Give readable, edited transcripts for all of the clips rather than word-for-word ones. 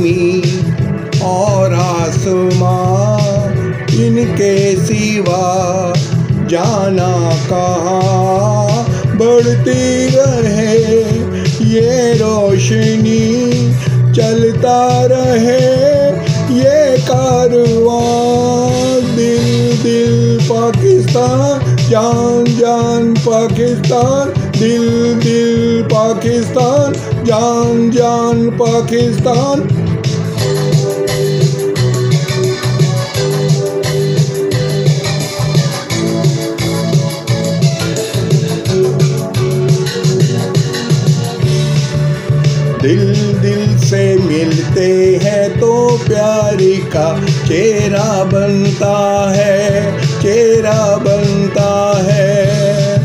ज़मीं और आसमां इनके सिवा जाना कहाँ। बढ़ती रहे ये रोशनी, चलता रहे ये कारवां। दिल दिल पाकिस्तान, जान जान पाकिस्तान। दिल दिल पाकिस्तान, जान जान पाकिस्तान। दिल दिल से मिलते हैं तो प्यार का चेहरा बनता है, चेहरा बनता है।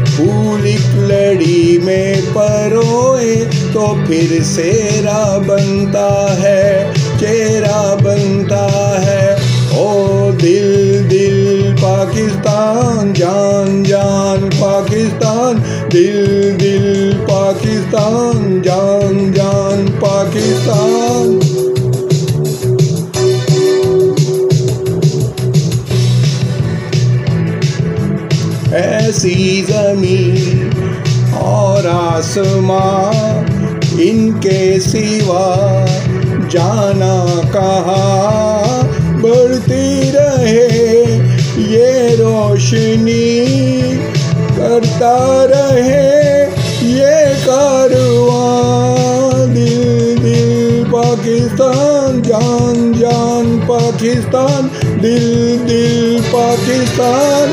फूल एक लड़ी में परोए तो फिर सेहरा बनता है, चेहरा बनता है। ओ दिल दिल पाकिस्तान, जान जान पाकिस्तान। दिल दिल पाकिस्तान, जान जान पाकिस्तान। ऐसी ज़मीं और आसमां इनके सिवा जाना कहाँ। बढ़ती रहे ये रोशनी, करता रहे ये कारवां। दिल दिल पाकिस्तान, जान जान पाकिस्तान। दिल दिल पाकिस्तान।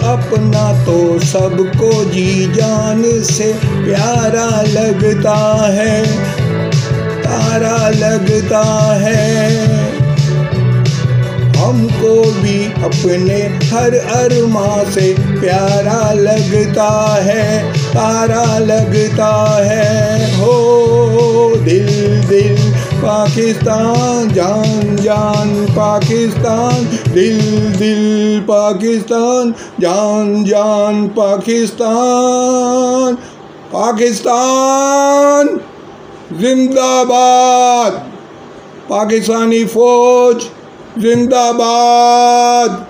अपना तो सबको जी जान से प्यारा लगता है, तारा लगता है। हमको भी अपने हर अरमां से प्यारा लगता है, तारा लगता है। हो दिल दिल पाकिस्तान, जान जान पाकिस्तान। दिल दिल पाकिस्तान, जान जान पाकिस्तान। पाकिस्तान जिंदाबाद, पाकिस्तानी फौज जिंदाबाद।